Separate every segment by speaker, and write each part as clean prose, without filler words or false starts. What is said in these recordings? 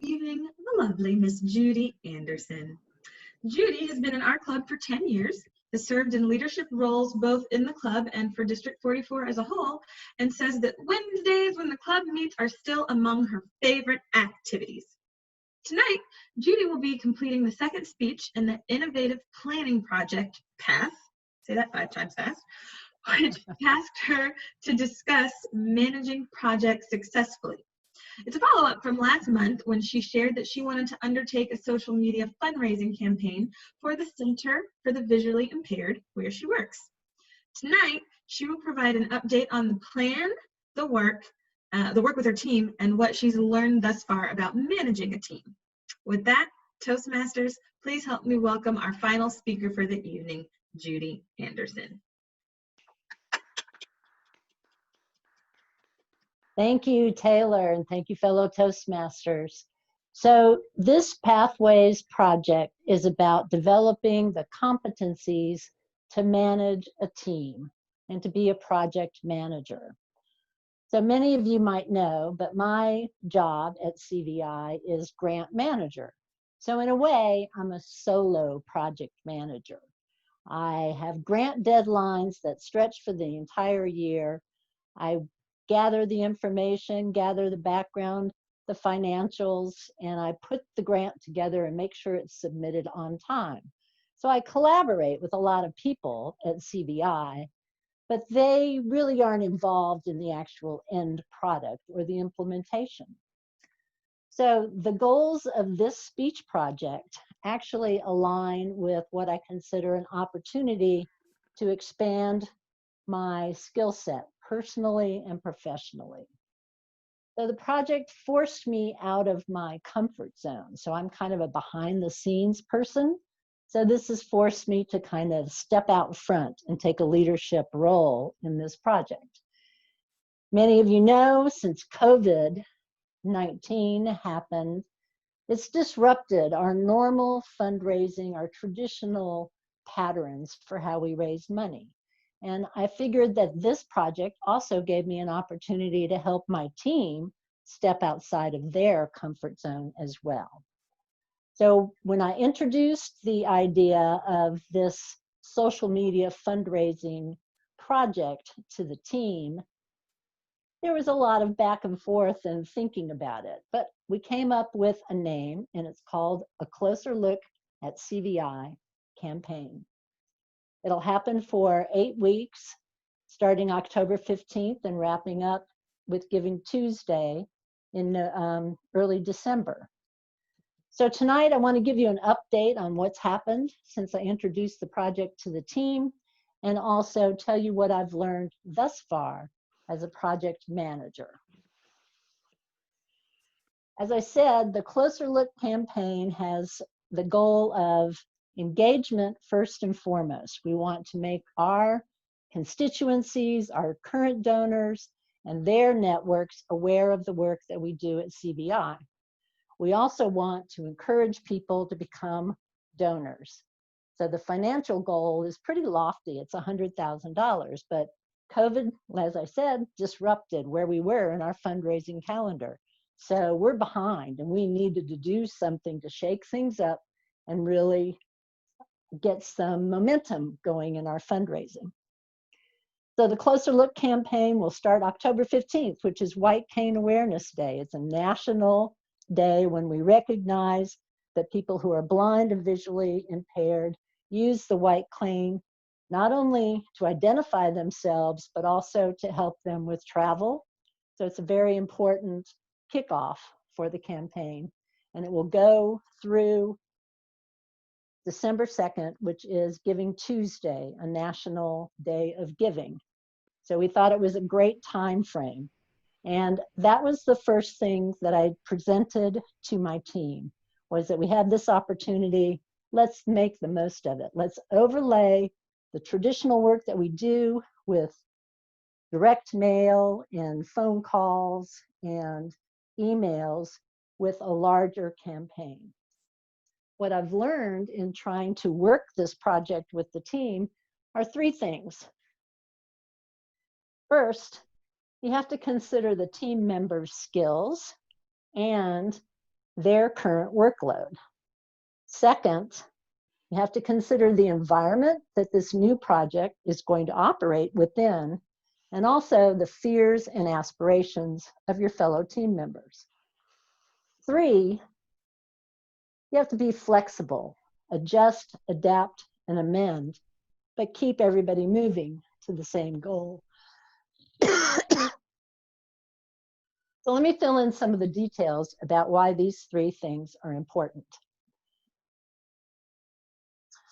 Speaker 1: Evening, the lovely Miss Judy Anderson. Judy has been in our club for 10 years, has served in leadership roles both in the club and for District 44 as a whole, and says that Wednesdays when the club meets are still among her favorite activities. Tonight, Judy will be completing the second speech in the Innovative Planning Project, PATH, say that 5 times fast, which tasked her to discuss managing projects successfully. It's a follow-up from last month when she shared that she wanted to undertake a social media fundraising campaign for the Center for the Visually Impaired, where she works. Tonight, she will provide an update on the plan, the work with her team, and what she's learned thus far about managing a team. With that, Toastmasters, please help me welcome our final speaker for the evening, Judy Anderson.
Speaker 2: Thank you, Taylor, and thank you, fellow Toastmasters. So this Pathways project is about developing the competencies to manage a team and to be a project manager. So many of you might know, but my job at CVI is grant manager. So in a way, I'm a solo project manager. I have grant deadlines that stretch for the entire year. I gather the information, gather the background, the financials, and I put the grant together and make sure it's submitted on time. So I collaborate with a lot of people at CVI, but they really aren't involved in the actual end product or the implementation. So the goals of this speech project actually align with what I consider an opportunity to expand my skill set personally and professionally. So the project forced me out of my comfort zone. So I'm kind of a behind the scenes person. So this has forced me to kind of step out front and take a leadership role in this project. Many of you know, since COVID-19 happened, it's disrupted our normal fundraising, our traditional patterns for how we raise money. And I figured that this project also gave me an opportunity to help my team step outside of their comfort zone as well. So when I introduced the idea of this social media fundraising project to the team, there was a lot of back and forth and thinking about it. But we came up with a name, and it's called A Closer Look at CVI Campaign. It'll happen for 8 weeks, starting October 15th and wrapping up with Giving Tuesday in early December. So tonight I want to give you an update on what's happened since I introduced the project to the team, and also tell you what I've learned thus far as a project manager. As I said, the Closer Look campaign has the goal of engagement first and foremost. We want to make our constituencies, our current donors, and their networks aware of the work that we do at CVI. We also want to encourage people to become donors. So the financial goal is pretty lofty. It's $100,000, but COVID, as I said, disrupted where we were in our fundraising calendar. So we're behind, and we needed to do something to shake things up and really get some momentum going in our fundraising. So the Closer Look campaign will start October 15th, which is White Cane Awareness Day. It's a national day when we recognize that people who are blind and visually impaired use the white cane not only to identify themselves, but also to help them with travel. So it's a very important kickoff for the campaign, and it will go through December 2nd, which is Giving Tuesday, a national day of giving. So we thought it was a great time frame. And that was the first thing that I presented to my team, was that we had this opportunity. Let's make the most of it. Let's overlay the traditional work that we do with direct mail and phone calls and emails with a larger campaign. What I've learned in trying to work this project with the team are 3 things. First, you have to consider the team members' skills and their current workload. Second, you have to consider the environment that this new project is going to operate within, and also the fears and aspirations of your fellow team members. Three, you have to be flexible, adjust, adapt, and amend, but keep everybody moving to the same goal. So let me fill in some of the details about why these three things are important.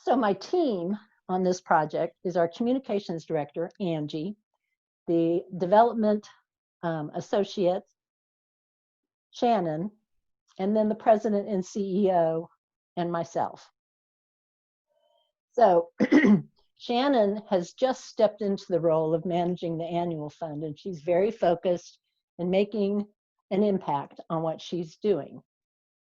Speaker 2: So my team on this project is our communications director, Angie, the development associate, Shannon, and then the president and CEO, and myself. So Shannon has just stepped into the role of managing the annual fund, and she's very focused in making an impact on what she's doing.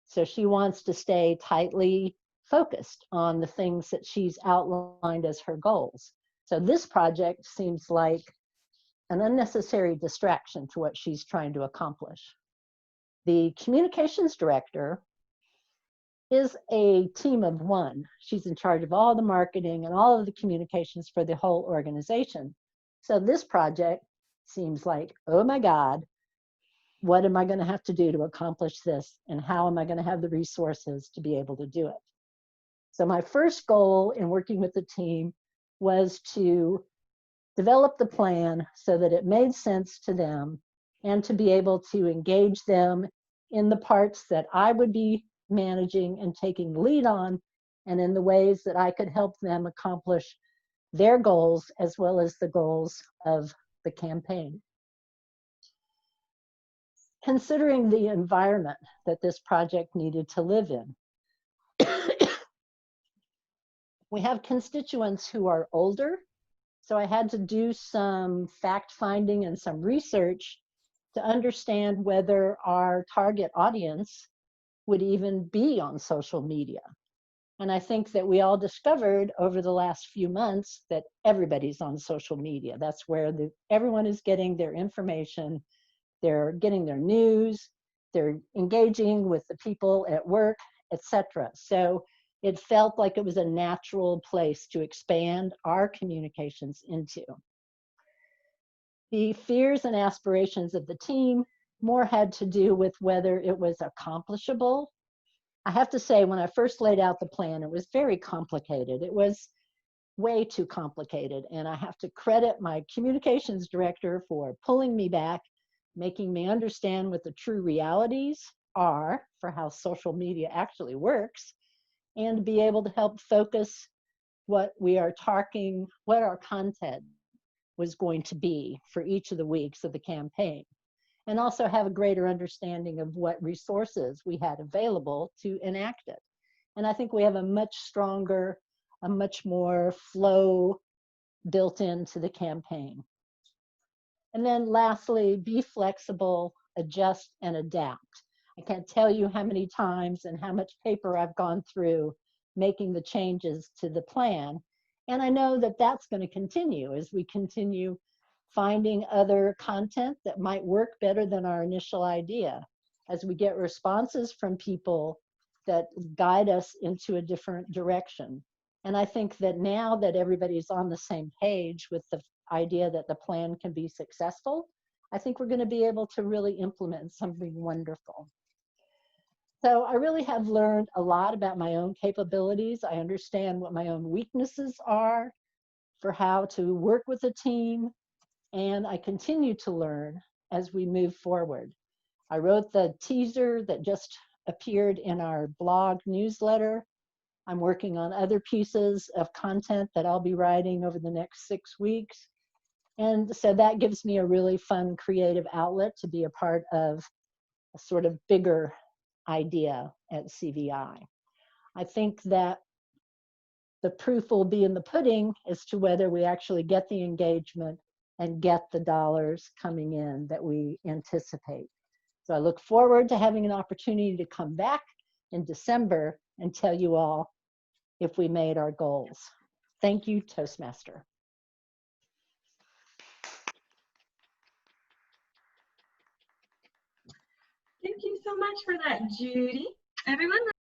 Speaker 2: So she wants to stay tightly focused on the things that she's outlined as her goals. So this project seems like an unnecessary distraction to what she's trying to accomplish. The communications director is a team of one. She's in charge of all the marketing and all of the communications for the whole organization. So this project seems like, oh my God, what am I going to have to do to accomplish this? And how am I going to have the resources to be able to do it? So my first goal in working with the team was to develop the plan so that it made sense to them and to be able to engage them in the parts that I would be managing and taking the lead on, and in the ways that I could help them accomplish their goals as well as the goals of the campaign. Considering the environment that this project needed to live in, we have constituents who are older, so I had to do some fact finding and some research to understand whether our target audience would even be on social media. And I think that we all discovered over the last few months that everybody's on social media. That's where everyone is getting their information, they're getting their news, they're engaging with the people at work, etc. So it felt like it was a natural place to expand our communications into. The fears and aspirations of the team more had to do with whether it was accomplishable. I have to say, when I first laid out the plan, it was very complicated. It was way too complicated. And I have to credit my communications director for pulling me back, making me understand what the true realities are for how social media actually works, and be able to help focus what we are talking, what our content was going to be for each of the weeks of the campaign, and also have a greater understanding of what resources we had available to enact it. And I think we have a much stronger, a much more flow built into the campaign. And then lastly, be flexible, adjust, and adapt. I can't tell you how many times and how much paper I've gone through making the changes to the plan. And I know that that's going to continue as we continue finding other content that might work better than our initial idea, as we get responses from people that guide us into a different direction. And I think that now that everybody's on the same page with the idea that the plan can be successful, I think we're going to be able to really implement something wonderful. So I really have learned a lot about my own capabilities. I understand what my own weaknesses are for how to work with a team, and I continue to learn as we move forward. I wrote the teaser that just appeared in our blog newsletter. I'm working on other pieces of content that I'll be writing over the next 6 weeks. And so that gives me a really fun creative outlet to be a part of a sort of bigger idea at CVI. I think that the proof will be in the pudding as to whether we actually get the engagement and get the dollars coming in that we anticipate. So I look forward to having an opportunity to come back in December and tell you all if we made our goals. Thank you, Toastmaster.
Speaker 1: Thank you so much for that, Judy. Everyone,